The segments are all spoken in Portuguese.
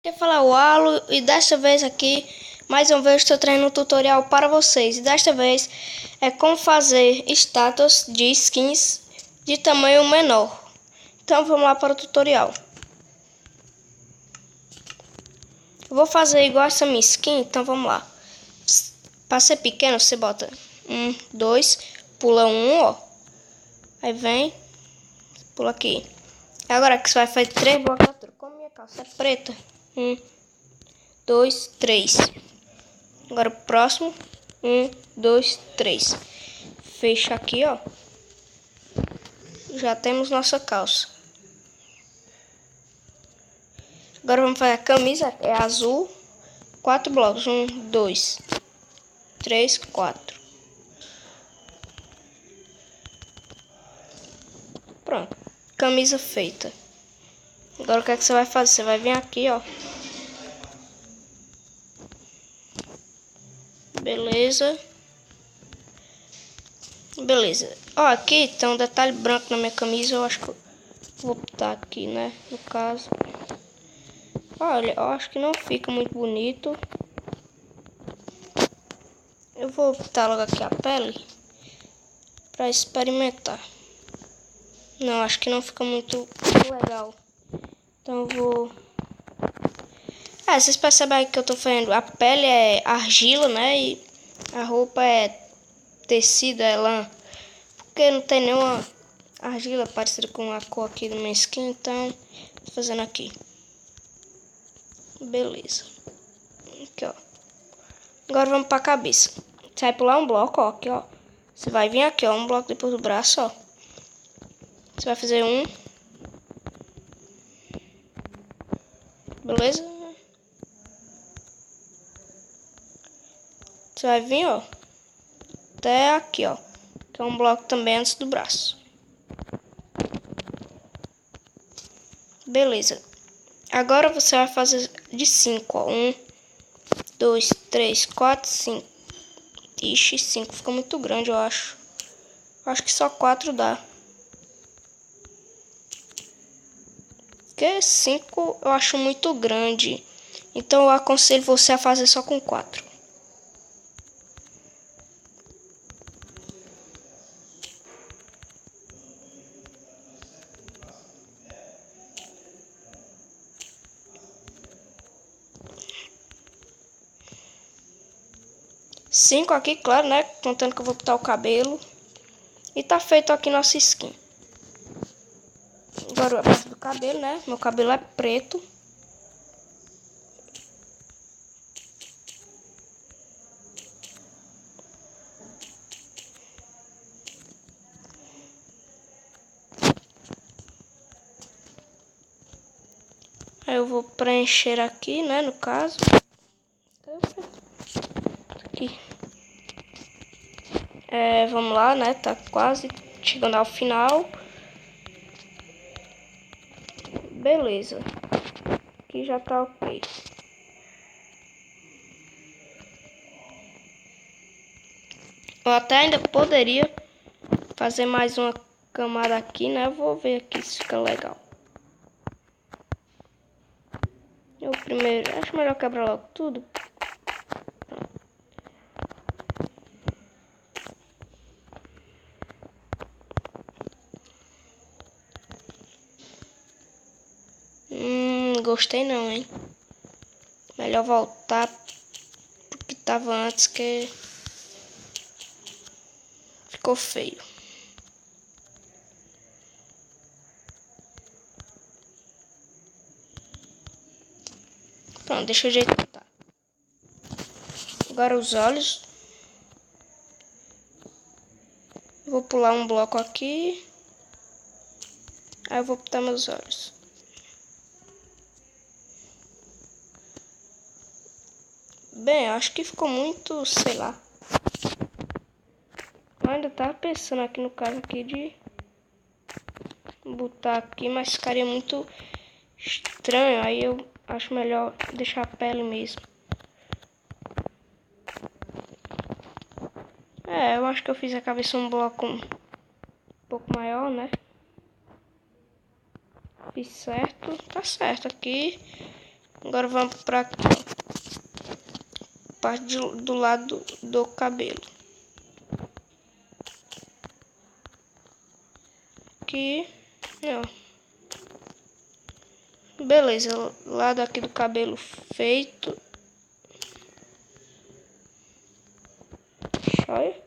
Quer falar o Alo e desta vez aqui, mais uma vez estou trazendo um tutorial para vocês. E desta vez é como fazer estátuas de skins de tamanho menor. Então vamos lá para o tutorial. Eu vou fazer igual essa minha skin, então vamos lá. Para ser pequeno você bota 1, 2, pula 1, ó. Aí vem, pula aqui. Agora que você vai fazer 3 blocos de altura. Como minha calça é preta, 1, 2, 3. Agora o próximo, 1, 2, 3. Fecha aqui, ó. Já temos nossa calça. Agora vamos fazer a camisa, é azul. 4 blocos, 1, 2, 3, 4. Pronto, camisa feita. Agora o que é que você vai fazer? Você vai vir aqui, ó. Beleza. Beleza. Ó, aqui tem um detalhe branco na minha camisa. Eu acho que eu vou botar aqui, né? No caso. Olha, eu acho que não fica muito bonito. Eu vou botar logo aqui a pele para experimentar. Não, acho que não fica muito legal. Então eu vou... vocês percebem aí que eu tô fazendo. A pele é argila, né? E a roupa é tecido, é lã. Porque não tem nenhuma argila parecida com a cor aqui do meu skin. Então, tô fazendo aqui. Beleza. Aqui, ó. Agora vamos pra cabeça. Você vai pular um bloco, ó. Aqui, ó. Você vai vir aqui, ó. Um bloco depois do braço, ó. Você vai fazer um. Beleza? Você vai vir, ó. Até aqui, ó. Que é um bloco também antes do braço. Beleza. Agora você vai fazer de 5, ó. 1, 2, 3, 4, 5. Ixi, 5 fica muito grande, eu acho. Acho que só 4 dá. Porque 5 eu acho muito grande. Então eu aconselho você a fazer só com 4. Cinco aqui, claro, né? Contando que eu vou botar o cabelo. E tá feito aqui nossa skin. Agora a parte do cabelo, né? Meu cabelo é preto. Aí eu vou preencher aqui, né? No caso. Aqui. Vamos lá, né? Tá quase chegando ao final. Beleza. Aqui já tá ok. Eu até ainda poderia fazer mais uma camada aqui, né? Eu vou ver aqui se fica legal. Eu primeiro, acho melhor quebrar logo tudo. Gostei não, hein? Melhor voltar pro que tava antes, que ficou feio. Pronto, deixa eu ajeitar. Agora os olhos. Vou pular um bloco aqui. Aí eu vou botar meus olhos. Bem, acho que ficou muito, sei lá. Eu ainda tava pensando aqui no caso aqui de botar aqui, mas ficaria muito estranho. Aí eu acho melhor deixar a pele mesmo. Eu acho que eu fiz a cabeça um bloco um pouco maior, né? Fiz certo, tá certo aqui. Agora vamos pra aqui, ó. Parte do lado do cabelo. Aqui, ó. Beleza, lado aqui do cabelo feito. Olha.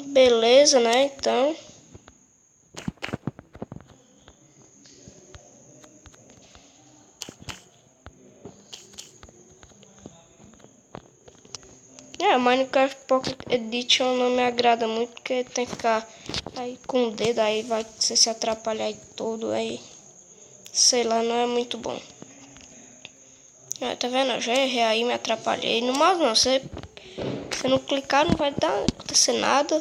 Beleza, né? Então. Minecraft Pocket Edition não me agrada muito, porque tem que ficar aí com o dedo, aí vai você se atrapalhar aí todo, aí sei lá, não é muito bom. Tá vendo? Eu já errei aí, me atrapalhei. No mouse não, você não clicar não vai acontecer nada.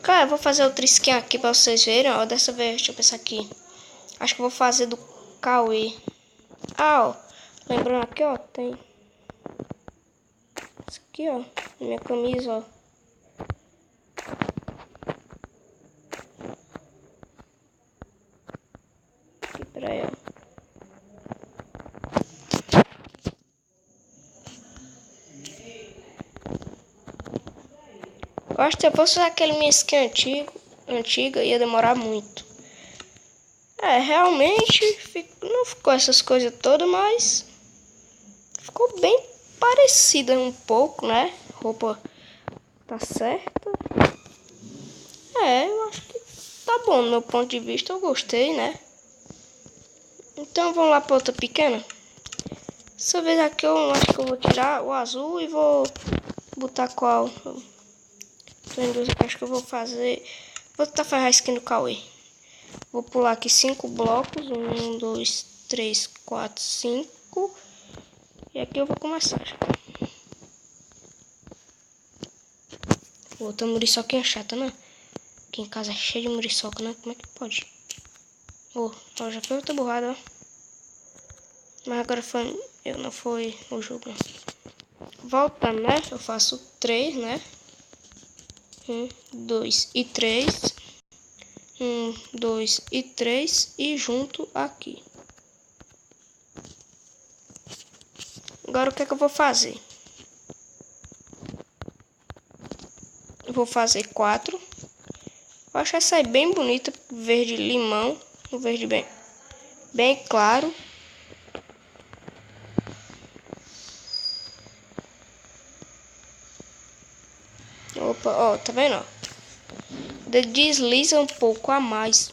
Cara, eu vou fazer outra skin aqui pra vocês verem, ó. Dessa vez, deixa eu pensar aqui. Acho que eu vou fazer do Cauê. Ó. Lembrando aqui, ó, tem isso aqui, ó. Minha camisa, ó. Aqui pra ela. Eu acho que se eu fosse usar aquele minha skin antiga, ia demorar muito. Realmente não ficou essas coisas todas, mas ficou bem parecida um pouco, né? Roupa tá certa. Eu acho que tá bom do meu ponto de vista, eu gostei, né? Então vamos lá pra outra pequena. Dessa vez aqui eu acho que eu vou tirar o azul e vou botar qual? Acho que eu vou fazer... Vou tentar fazer a skin do Cauê. Vou pular aqui 5 blocos. 1, 2, 3, 4, 5. E aqui eu vou começar. Outra muriçoquinha chata, né? Aqui em casa é cheio de muriçoca, né? Como é que pode? Já foi outra borrada, ó. Mas agora não foi o jogo. Voltando, né? Eu faço 3, né? 1, 2 e 3. 1, 2 e 3 e junto aqui. Agora o que é que eu vou fazer? Eu vou fazer 4. Eu acho essa aí bem bonita, verde limão, um verde bem claro. Opa, ó, tá vendo, ó? Desliza um pouco a mais.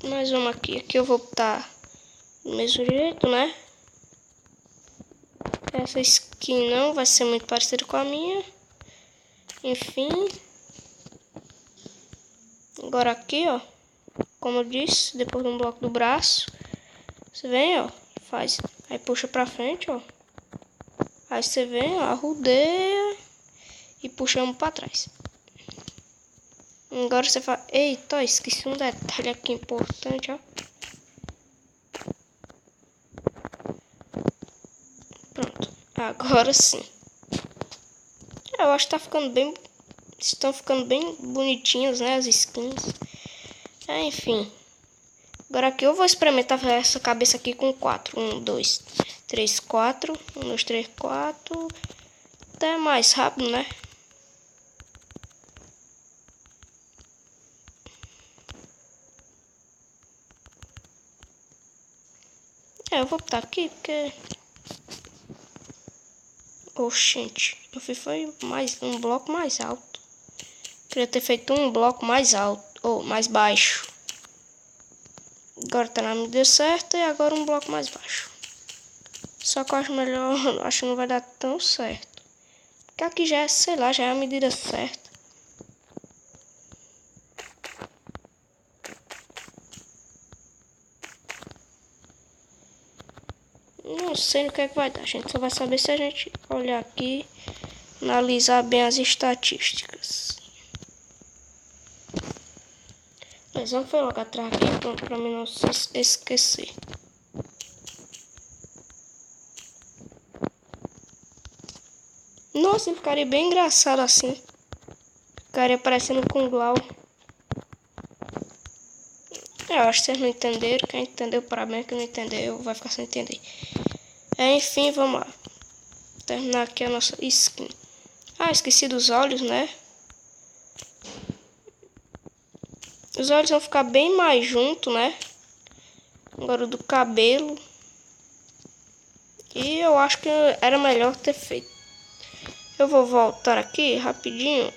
Mais uma aqui. Aqui eu vou botar do mesmo jeito, né? Essa skin não vai ser muito parecida com a minha. Enfim. Agora aqui, ó. Como eu disse, depois de um bloco do braço. Você vem, ó. Faz. Aí puxa pra frente, ó. Aí você vem, ó. Arrudeia. E puxa um pra trás. Agora você fala... Eita, esqueci um detalhe aqui importante, ó. Pronto. Agora sim. Eu acho que tá ficando bem... Estão ficando bem bonitinhas, né? As skins. Enfim. Agora aqui eu vou experimentar fazer essa cabeça aqui com 4. 1, 2, 3, 4. 1, 2, 3, 4. Até mais rápido, né? Eu vou botar aqui porque... Oxente. Eu fiz foi um bloco mais alto. Queria ter feito um bloco mais alto. Ou mais baixo. Agora tá na medida certa e agora um bloco mais baixo. Só que eu acho melhor... Acho que não vai dar tão certo. Porque aqui já é, sei lá, já é a medida certa. Não sei no que é que vai dar. A gente só vai saber se a gente olhar aqui, analisar bem as estatísticas. Mas vamos logo atrás aqui pra mim não se esquecer. Nossa, ele ficaria bem engraçado assim. Ficaria parecendo com o Glau. Eu acho que vocês não entenderam. Quem entendeu, parabéns. Quem não entendeu, vai ficar sem entender. Enfim, vamos lá. Terminar aqui a nossa skin. Ah, esqueci dos olhos, né? Os olhos vão ficar bem mais junto, né? Agora do cabelo. E eu acho que era melhor ter feito. Eu vou voltar aqui rapidinho.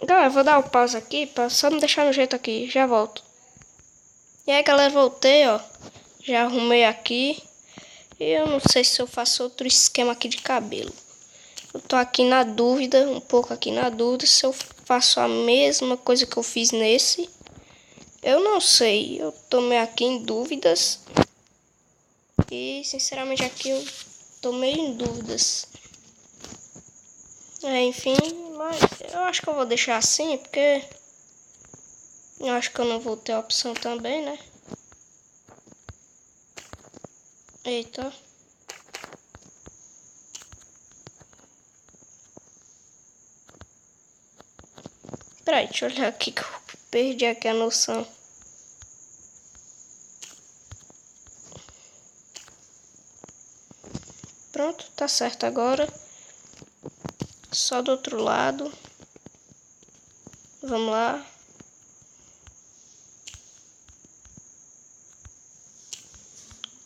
Galera, vou dar o pause aqui pra só me deixar no jeito aqui. Já volto. E aí, galera, voltei, ó. Já arrumei aqui. E eu não sei se eu faço outro esquema aqui de cabelo. Eu tô aqui na dúvida, um pouco aqui na dúvida, se eu faço a mesma coisa que eu fiz nesse. Eu não sei, eu tô meio aqui em dúvidas. E, sinceramente, aqui eu tô meio em dúvidas. Enfim, mas eu acho que eu vou deixar assim, porque eu acho que eu não vou ter a opção também, né? Eita. Peraí, deixa eu olhar aqui que eu perdi aqui a noção. Pronto, tá certo agora. Só do outro lado. Vamos lá.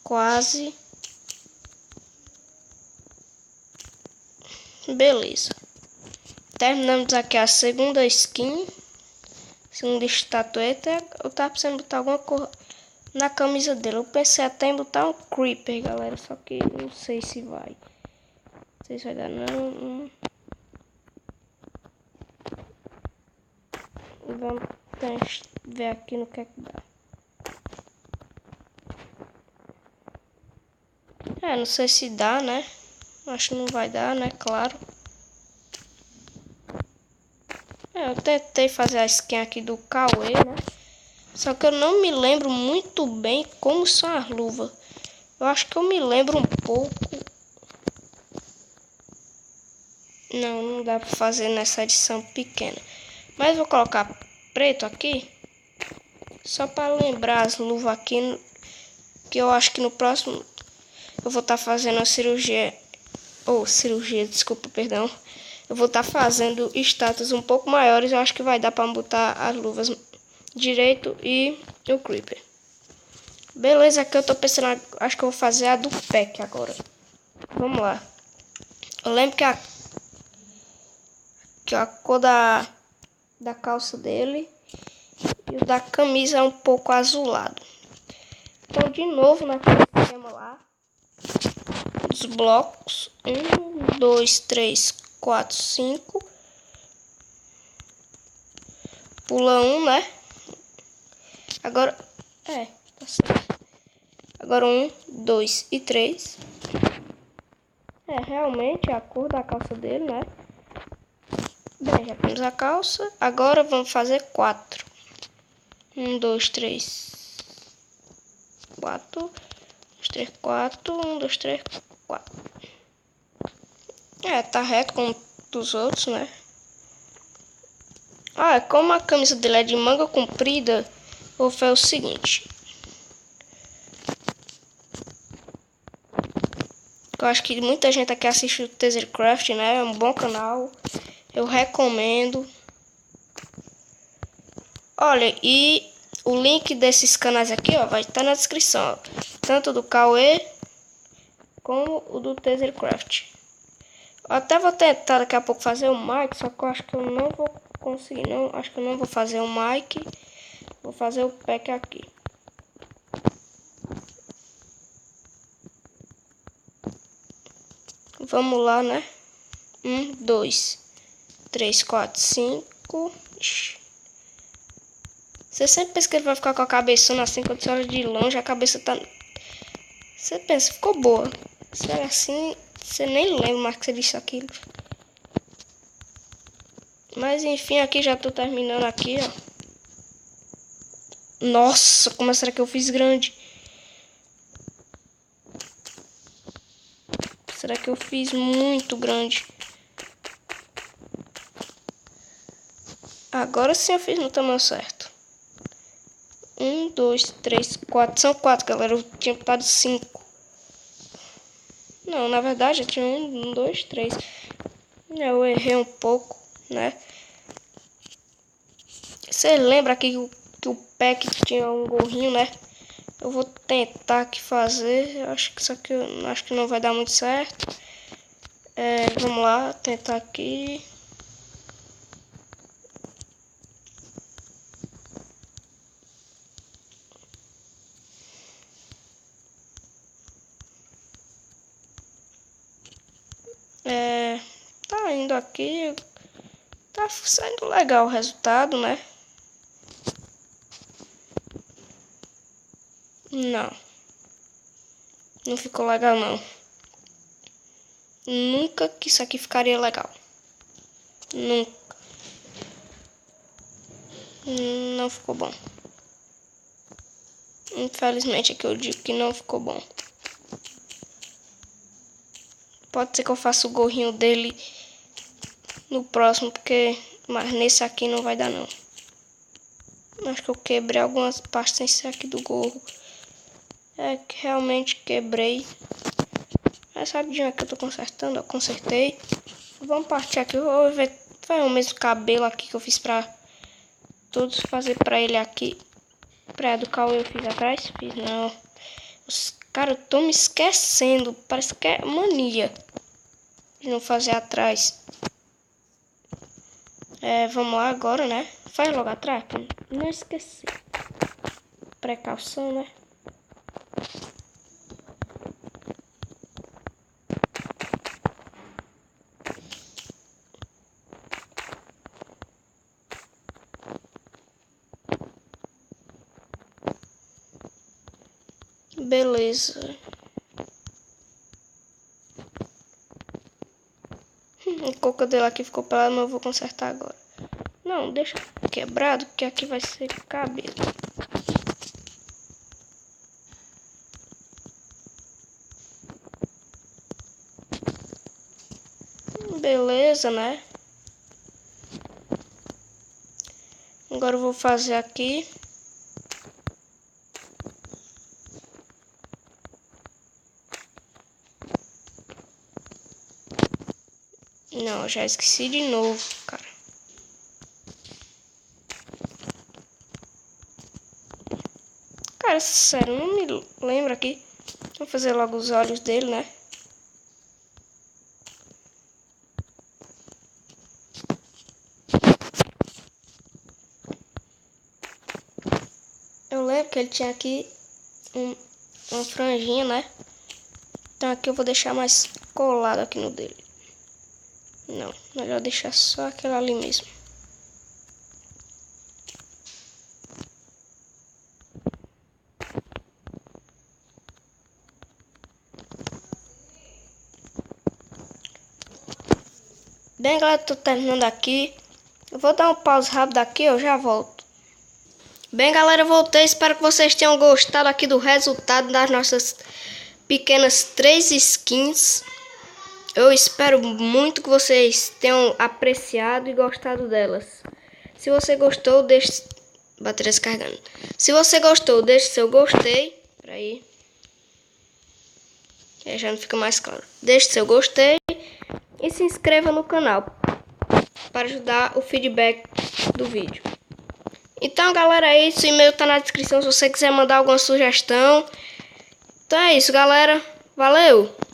Quase. Beleza. Terminamos aqui a segunda skin. Segunda estatueta. Eu tava pensando em botar alguma cor na camisa dele. Eu pensei até em botar um Creeper, galera. Só que não sei se vai. Não sei se vai dar, não. Vamos ver aqui no que é que dá. Não sei se dá, né? Acho que não vai dar, né? Claro. Eu tentei fazer a skin aqui do Cauê, né? Só que eu não me lembro muito bem como são as luvas. Eu acho que eu me lembro um pouco. Não dá pra fazer nessa edição pequena. Mas vou colocar preto aqui. Só para lembrar as luvas aqui. Que eu acho que no próximo eu vou estar fazendo a cirurgia. Desculpa, perdão. Eu vou estar fazendo estátuas um pouco maiores. Eu acho que vai dar para botar as luvas direito e o Creeper. Beleza, aqui eu tô pensando. Acho que eu vou fazer a do pack agora. Vamos lá. Eu lembro que a cor da calça dele e o da camisa é um pouco azulado. Então, de novo, naquele esquema lá. Os blocos. 1, 2, 3, 4, 5. Pula 1, né? Agora. Tá certo. Agora 1, 2 e 3. Realmente é a cor da calça dele, né? Bem, já temos a calça. Agora vamos fazer 4. 1, 2, 3, 4. 1, 2, 3, 4. 1, 2, 3, 4. Tá reto como dos outros, né? Como a camisa dele é de manga comprida, eu vou fazer o seguinte. Eu acho que muita gente aqui assiste o Tasercraft, né? É um bom canal. Eu recomendo. Olha, e o link desses canais aqui, ó, vai estar na descrição. Ó. Tanto do Cauê como o do Tasercraft. Eu até vou tentar daqui a pouco fazer o mic, só que eu acho que eu não vou conseguir. Acho que eu não vou fazer o mic. Vou fazer o pack aqui. Vamos lá, né? 1, 2, 3, 4, 5. Você sempre pensa que ele vai ficar com a cabeçona assim, quando você olha de longe, a cabeça tá... Você pensa, ficou boa. Se era assim, você nem lembra mais que você disse aquilo. Mas enfim, aqui já tô terminando aqui, ó. Nossa, como será que eu fiz grande? Será que eu fiz muito grande? Agora sim eu fiz no tamanho certo. 1, 2, 3, 4. São 4, galera. Eu tinha botado 5. Não, na verdade eu tinha 1, 2, 3. Eu errei um pouco, né? Você lembra aqui que o pack tinha um gorrinho, né? Eu vou tentar aqui fazer. Eu acho que isso aqui acho que não vai dar muito certo. Vamos lá, tentar aqui. Tá indo aqui. Tá saindo legal o resultado, né? Não. Não ficou legal, não. Nunca que isso aqui ficaria legal. Nunca. Não ficou bom. Infelizmente é que eu digo que não ficou bom. Pode ser que eu faça o gorrinho dele no próximo, mas nesse aqui não vai dar não. Acho que eu quebrei algumas partes aqui do gorro. É que realmente quebrei. Mas rapidinho aqui eu tô consertando, eu consertei. Vamos partir aqui, eu vou ver. Foi o mesmo cabelo aqui que eu fiz pra todos, fazer pra ele aqui. Pra do qual eu fiz atrás? Fiz não. Cara, eu tô me esquecendo. Parece que é mania de não fazer atrás. Vamos lá agora, né? Faz logo atrás, pra não esquecer. Precaução, né? Beleza. O coco dele aqui ficou pelado, mas eu vou consertar agora. Não, deixa quebrado, que aqui vai ser cabelo. Beleza, né? Agora eu vou fazer aqui. Não, já esqueci de novo, cara. Cara, sério, não me lembro aqui. Vou fazer logo os olhos dele, né? Eu lembro que ele tinha aqui uma franjinha, né? Então aqui eu vou deixar mais colado aqui no dele. Não, melhor deixar só aquela ali mesmo. Bem, galera, tô terminando aqui. Eu vou dar um pause rápido aqui, eu já volto. Bem, galera, eu voltei. Espero que vocês tenham gostado aqui do resultado das nossas pequenas 3 skins. Eu espero muito que vocês tenham apreciado e gostado delas. Se você gostou, deixe... Bateria descarregando. Se você gostou, deixe seu gostei. Peraí. Já não fica mais claro. Deixe seu gostei e se inscreva no canal para ajudar o feedback do vídeo. Então, galera, é isso. O e-mail tá na descrição se você quiser mandar alguma sugestão. Então é isso, galera. Valeu!